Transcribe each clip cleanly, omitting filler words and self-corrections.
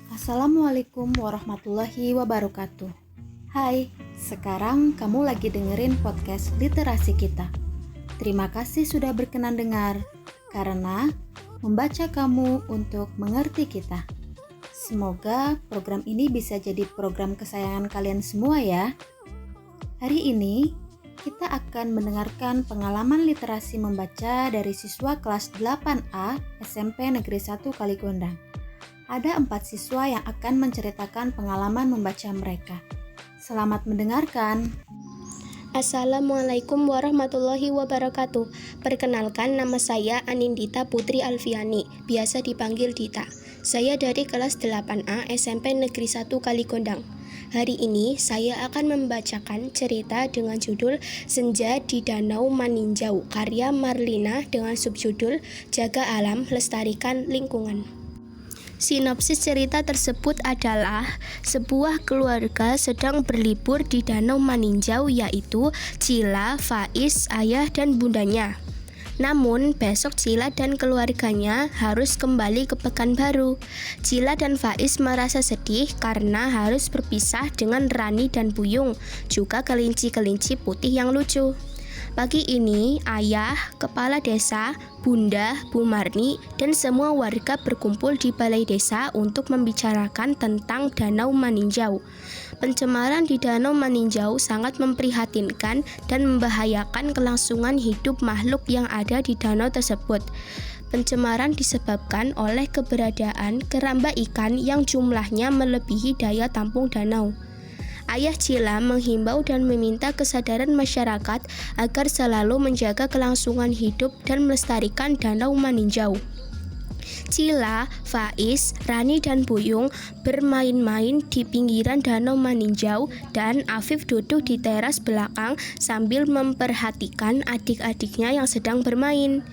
Assalamualaikum warahmatullahi wabarakatuh. Hai, sekarang kamu lagi dengerin podcast literasi kita. Terima kasih sudah berkenan dengar, karena membaca kamu untuk mengerti kita. Semoga program ini bisa jadi program kesayangan kalian semua ya. Hari ini kita akan mendengarkan pengalaman literasi membaca dari siswa kelas 8A SMP Negeri 1 Kaligondang. Ada 4 siswa yang akan menceritakan pengalaman membaca mereka. Selamat mendengarkan. Assalamualaikum warahmatullahi wabarakatuh. Perkenalkan, nama saya Anindita Putri Alfiani, biasa dipanggil Dita. Saya dari kelas 8A SMP Negeri 1 Kaligondang. Hari ini saya akan membacakan cerita dengan judul Senja di Danau Maninjau, karya Marlina, dengan subjudul Jaga Alam, Lestarikan Lingkungan. Sinopsis cerita tersebut adalah sebuah keluarga sedang berlibur di Danau Maninjau, yaitu Cila, Faiz, ayah dan bundanya. Namun besok Cila dan keluarganya harus kembali ke Pekanbaru. Cila dan Faiz merasa sedih karena harus berpisah dengan Rani dan Buyung, juga kelinci-kelinci putih yang lucu. Pagi ini, ayah, kepala desa, bunda, Bu Marni, dan semua warga berkumpul di balai desa untuk membicarakan tentang Danau Maninjau. Pencemaran di Danau Maninjau sangat memprihatinkan dan membahayakan kelangsungan hidup makhluk yang ada di danau tersebut. Pencemaran disebabkan oleh keberadaan keramba ikan yang jumlahnya melebihi daya tampung danau. Ayah Cila menghimbau dan meminta kesadaran masyarakat agar selalu menjaga kelangsungan hidup dan melestarikan Danau Maninjau. Cila, Faiz, Rani dan Buyung bermain-main di pinggiran Danau Maninjau dan Afif duduk di teras belakang sambil memperhatikan adik-adiknya yang sedang bermain.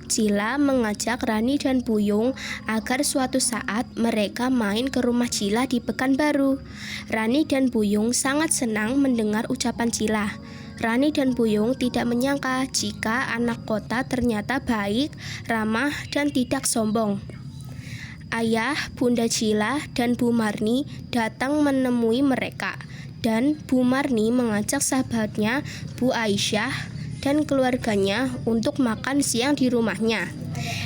Cila mengajak Rani dan Buyung agar suatu saat mereka main ke rumah Cila di Pekanbaru. Rani dan Buyung sangat senang mendengar ucapan Cila. Rani dan Buyung tidak menyangka jika anak kota ternyata baik, ramah, dan tidak sombong. Ayah, Bunda Cila, dan Bu Marni datang menemui mereka, dan Bu Marni mengajak sahabatnya Bu Aisyah dan keluarganya untuk makan siang di rumahnya.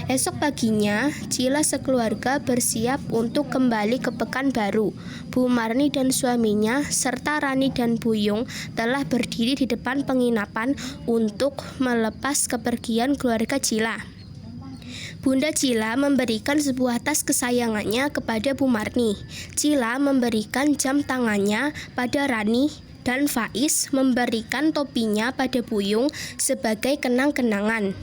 Esok paginya, Cila sekeluarga bersiap untuk kembali ke Pekanbaru. Bu Marni dan suaminya serta Rani dan Buyung telah berdiri di depan penginapan untuk melepas kepergian keluarga Cila. Bunda Cila memberikan sebuah tas kesayangannya kepada Bu Marni. Cila memberikan jam tangannya pada Rani, dan Faiz memberikan topinya pada Buyung sebagai kenang-kenangan.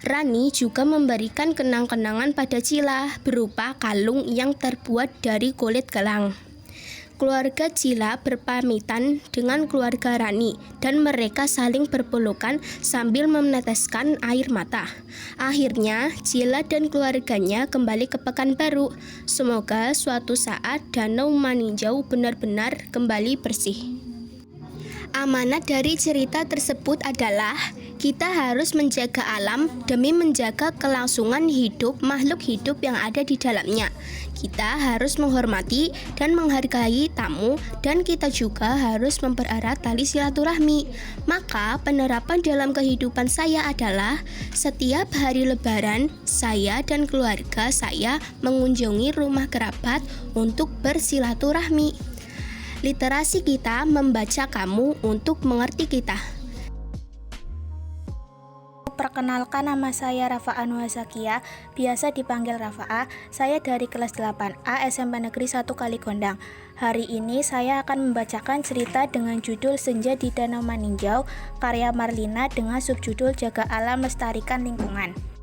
Rani juga memberikan kenang-kenangan pada Cila berupa kalung yang terbuat dari kulit gelang. Keluarga Cila berpamitan dengan keluarga Rani dan mereka saling berpelukan sambil meneteskan air mata. Akhirnya, Cila dan keluarganya kembali ke Pekanbaru. Semoga suatu saat Danau Maninjau benar-benar kembali bersih. Amanat dari cerita tersebut adalah kita harus menjaga alam demi menjaga kelangsungan hidup makhluk hidup yang ada di dalamnya. Kita harus menghormati dan menghargai tamu, dan kita juga harus mempererat tali silaturahmi. Maka penerapan dalam kehidupan saya adalah setiap hari Lebaran, saya dan keluarga saya mengunjungi rumah kerabat untuk bersilaturahmi. Literasi kita membaca kamu untuk mengerti kita. Perkenalkan, nama saya Rafa Anwazakia, biasa dipanggil Rafa. Saya dari kelas 8A SMP Negeri 1 Kaligondang. Hari ini saya akan membacakan cerita dengan judul Senja di Danau Maninjau, karya Marlina, dengan subjudul Jaga Alam, Lestarikan Lingkungan.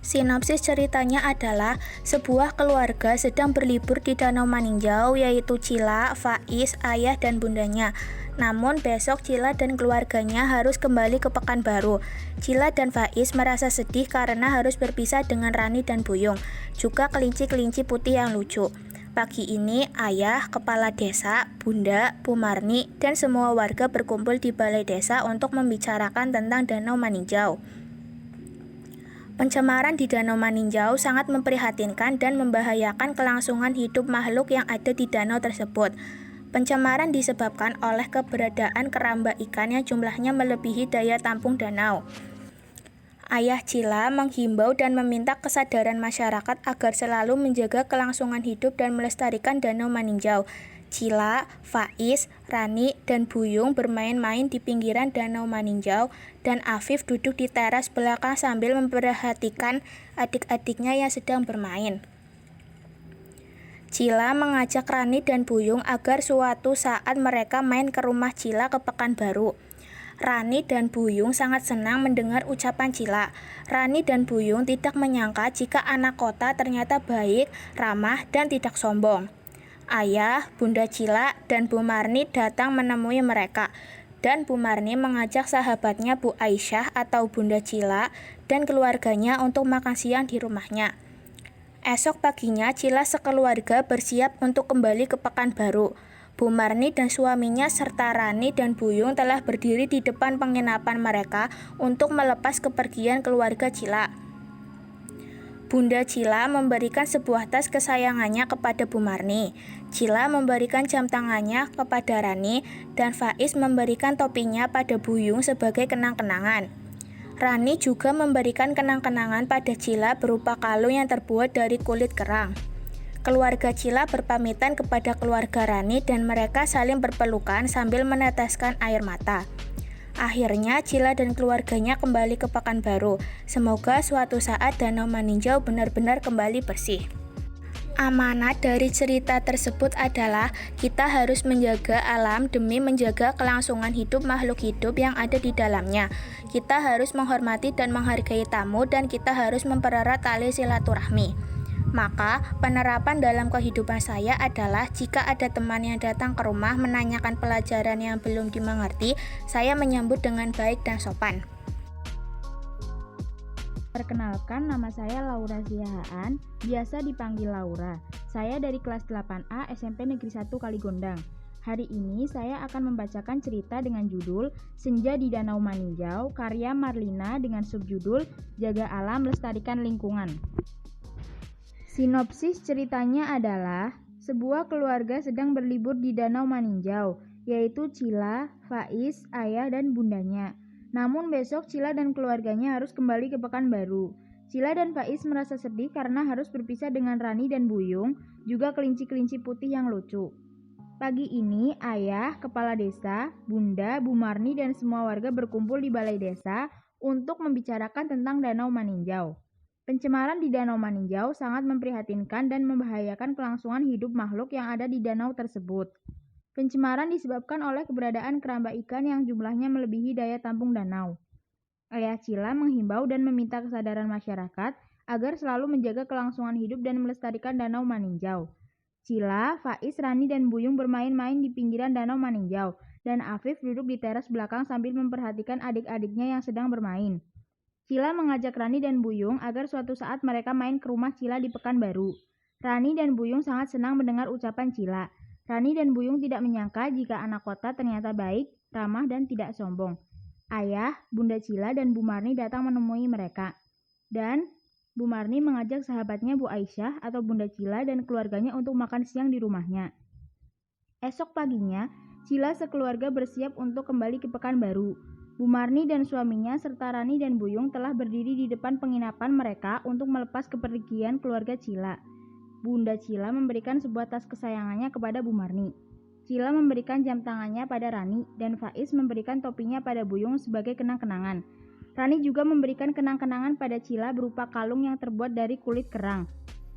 Sinopsis ceritanya adalah sebuah keluarga sedang berlibur di Danau Maninjau, yaitu Cila, Faiz, ayah dan bundanya. Namun besok Cila dan keluarganya harus kembali ke Pekanbaru. Cila dan Faiz merasa sedih karena harus berpisah dengan Rani dan Buyung, juga kelinci-kelinci putih yang lucu. Pagi ini, ayah, kepala desa, bunda, Bu Marni, dan semua warga berkumpul di balai desa untuk membicarakan tentang Danau Maninjau. Pencemaran di Danau Maninjau sangat memprihatinkan dan membahayakan kelangsungan hidup makhluk yang ada di danau tersebut. Pencemaran disebabkan oleh keberadaan keramba ikan yang jumlahnya melebihi daya tampung danau. Ayah Cila menghimbau dan meminta kesadaran masyarakat agar selalu menjaga kelangsungan hidup dan melestarikan Danau Maninjau. Cila, Faiz, Rani, dan Buyung bermain-main di pinggiran Danau Maninjau, dan Afif duduk di teras belakang sambil memperhatikan adik-adiknya yang sedang bermain. Cila mengajak Rani dan Buyung agar suatu saat mereka main ke rumah Cila ke Pekanbaru. Rani dan Buyung sangat senang mendengar ucapan Cila. Rani dan Buyung tidak menyangka jika anak kota ternyata baik, ramah, dan tidak sombong. Ayah, Bunda Cila, dan Bu Marni datang menemui mereka, dan Bu Marni mengajak sahabatnya Bu Aisyah atau Bunda Cila dan keluarganya untuk makan siang di rumahnya. Esok paginya Cila sekeluarga bersiap untuk kembali ke Pekanbaru. Bu Marni dan suaminya serta Rani dan Buyung telah berdiri di depan penginapan mereka untuk melepas kepergian keluarga Cila. Bunda Cila memberikan sebuah tas kesayangannya kepada Bu Marni. Cila memberikan jam tangannya kepada Rani, dan Faiz memberikan topinya pada Buyung sebagai kenang-kenangan. Rani juga memberikan kenang-kenangan pada Cila berupa kalung yang terbuat dari kulit kerang. Keluarga Cila berpamitan kepada keluarga Rani dan mereka saling berpelukan sambil meneteskan air mata. Akhirnya Cila dan keluarganya kembali ke Pekanbaru. Semoga suatu saat Danau Maninjau benar-benar kembali bersih. Amanat dari cerita tersebut adalah kita harus menjaga alam demi menjaga kelangsungan hidup makhluk hidup yang ada di dalamnya. Kita harus menghormati dan menghargai tamu dan kita harus mempererat tali silaturahmi. Maka, penerapan dalam kehidupan saya adalah jika ada teman yang datang ke rumah menanyakan pelajaran yang belum dimengerti, saya menyambut dengan baik dan sopan. Perkenalkan, nama saya Laura Ziahaan, biasa dipanggil Laura. Saya dari kelas 8A SMP Negeri 1 Kaligondang. Hari ini saya akan membacakan cerita dengan judul Senja di Danau Maninjau, karya Marlina dengan subjudul Jaga Alam Lestarikan Lingkungan. Sinopsis ceritanya adalah sebuah keluarga sedang berlibur di Danau Maninjau, yaitu Cila, Faiz, ayah, dan bundanya. Namun besok Cila dan keluarganya harus kembali ke Pekanbaru. Cila dan Faiz merasa sedih karena harus berpisah dengan Rani dan Buyung, juga kelinci-kelinci putih yang lucu. Pagi ini, ayah, kepala desa, bunda, Bu Marni, dan semua warga berkumpul di balai desa untuk membicarakan tentang Danau Maninjau. Pencemaran di Danau Maninjau sangat memprihatinkan dan membahayakan kelangsungan hidup makhluk yang ada di danau tersebut. Pencemaran disebabkan oleh keberadaan keramba ikan yang jumlahnya melebihi daya tampung danau. Ayah Cila menghimbau dan meminta kesadaran masyarakat agar selalu menjaga kelangsungan hidup dan melestarikan Danau Maninjau. Cila, Faiz, Rani, dan Buyung bermain-main di pinggiran Danau Maninjau, dan Afif duduk di teras belakang sambil memperhatikan adik-adiknya yang sedang bermain. Cila mengajak Rani dan Buyung agar suatu saat mereka main ke rumah Cila di Pekanbaru. Rani dan Buyung sangat senang mendengar ucapan Cila. Rani dan Buyung tidak menyangka jika anak kota ternyata baik, ramah, dan tidak sombong. Ayah, Bunda Cila, dan Bu Marni datang menemui mereka. Dan Bu Marni mengajak sahabatnya Bu Aisyah atau Bunda Cila dan keluarganya untuk makan siang di rumahnya. Esok paginya, Cila sekeluarga bersiap untuk kembali ke Pekanbaru. Bu Marni dan suaminya serta Rani dan Buyung telah berdiri di depan penginapan mereka untuk melepas kepergian keluarga Cila. Bunda Cila memberikan sebuah tas kesayangannya kepada Bu Marni. Cila memberikan jam tangannya pada Rani dan Faiz memberikan topinya pada Buyung sebagai kenang-kenangan. Rani juga memberikan kenang-kenangan pada Cila berupa kalung yang terbuat dari kulit kerang.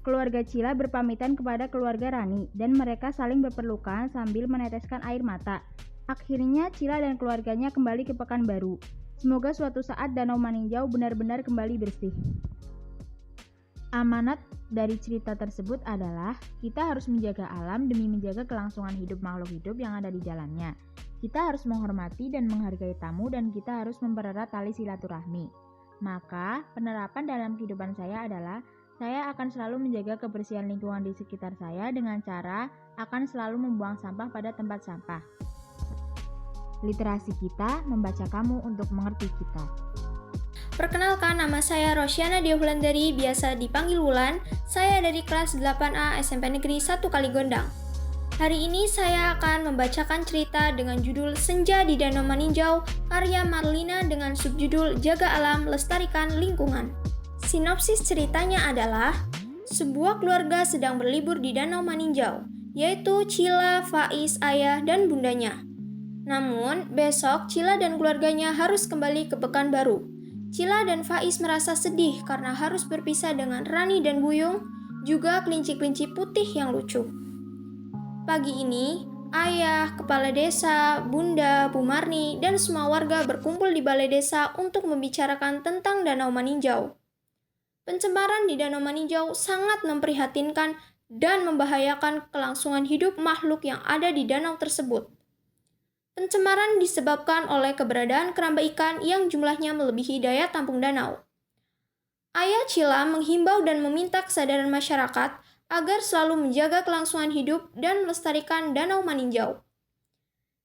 Keluarga Cila berpamitan kepada keluarga Rani dan mereka saling berpelukan sambil meneteskan air mata. Akhirnya Cila dan keluarganya kembali ke Pekanbaru. Semoga suatu saat Danau Maninjau benar-benar kembali bersih. Amanat dari cerita tersebut adalah kita harus menjaga alam demi menjaga kelangsungan hidup makhluk hidup yang ada di dalamnya. Kita harus menghormati dan menghargai tamu dan kita harus mempererat tali silaturahmi. Maka, penerapan dalam kehidupan saya adalah saya akan selalu menjaga kebersihan lingkungan di sekitar saya dengan cara akan selalu membuang sampah pada tempat sampah. Literasi kita membaca kamu untuk mengerti kita. Perkenalkan, nama saya Rosyana Diahulandari, biasa dipanggil Wulan. Saya dari kelas 8A SMP Negeri 1 Kaligondang. Hari ini saya akan membacakan cerita dengan judul Senja di Danau Maninjau, karya Marlina dengan subjudul Jaga Alam, Lestarikan Lingkungan. Sinopsis ceritanya adalah, sebuah keluarga sedang berlibur di Danau Maninjau, yaitu Cila, Faiz, ayah, dan bundanya. Namun, besok Cila dan keluarganya harus kembali ke Pekanbaru. Cila dan Faiz merasa sedih karena harus berpisah dengan Rani dan Buyung, juga kelinci-kelinci putih yang lucu. Pagi ini, ayah, kepala desa, bunda, Bu Marni, dan semua warga berkumpul di balai desa untuk membicarakan tentang Danau Maninjau. Pencemaran di Danau Maninjau sangat memprihatinkan dan membahayakan kelangsungan hidup makhluk yang ada di danau tersebut. Pencemaran disebabkan oleh keberadaan keramba ikan yang jumlahnya melebihi daya tampung danau. Ayah Cila menghimbau dan meminta kesadaran masyarakat agar selalu menjaga kelangsungan hidup dan melestarikan Danau Maninjau.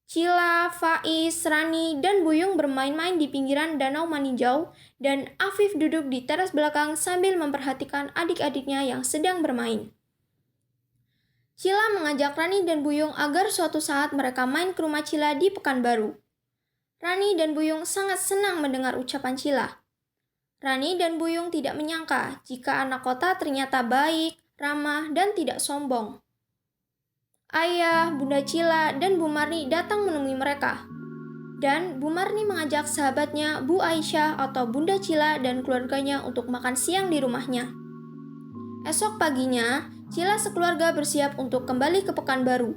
Cila, Faiz, Rani, dan Buyung bermain-main di pinggiran Danau Maninjau, dan Afif duduk di teras belakang sambil memperhatikan adik-adiknya yang sedang bermain. Cila mengajak Rani dan Buyung agar suatu saat mereka main ke rumah Cila di Pekanbaru. Rani dan Buyung sangat senang mendengar ucapan Cila. Rani dan Buyung tidak menyangka jika anak kota ternyata baik, ramah, dan tidak sombong. Ayah, Bunda Cila, dan Bu Marni datang menemui mereka. Dan Bu Marni mengajak sahabatnya Bu Aisyah atau Bunda Cila dan keluarganya untuk makan siang di rumahnya. Esok paginya, Cila sekeluarga bersiap untuk kembali ke Pekanbaru.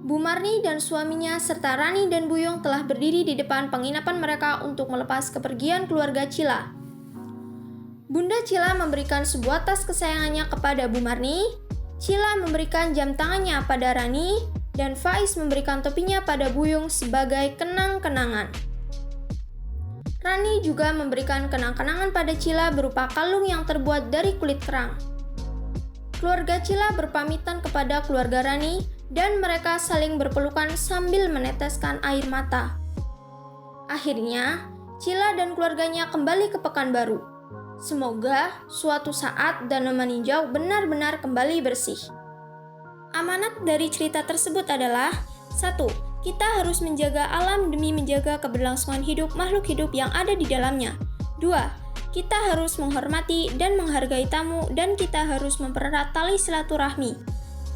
Bu Marni dan suaminya serta Rani dan Buyung telah berdiri di depan penginapan mereka untuk melepas kepergian keluarga Cila. Bunda Cila memberikan sebuah tas kesayangannya kepada Bu Marni, Cila memberikan jam tangannya pada Rani, dan Faiz memberikan topinya pada Buyung sebagai kenang-kenangan. Rani juga memberikan kenang-kenangan pada Cila berupa kalung yang terbuat dari kulit kerang. Keluarga Cila berpamitan kepada keluarga Rani dan mereka saling berpelukan sambil meneteskan air mata. Akhirnya, Cila dan keluarganya kembali ke Pekanbaru. Semoga suatu saat Danau Maninjau benar-benar kembali bersih. Amanat dari cerita tersebut adalah 1. Kita harus menjaga alam demi menjaga keberlangsungan hidup makhluk hidup yang ada di dalamnya. 2. Kita harus menghormati dan menghargai tamu dan kita harus mempererat tali silaturahmi.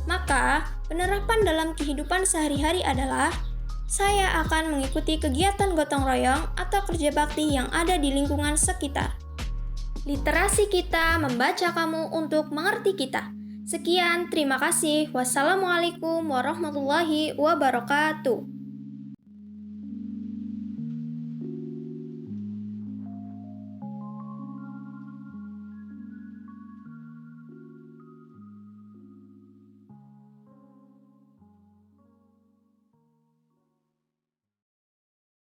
Maka, penerapan dalam kehidupan sehari-hari adalah saya akan mengikuti kegiatan gotong royong atau kerja bakti yang ada di lingkungan sekitar. Literasi kita membaca kamu untuk mengerti kita. Sekian, terima kasih. Wassalamualaikum warahmatullahi wabarakatuh.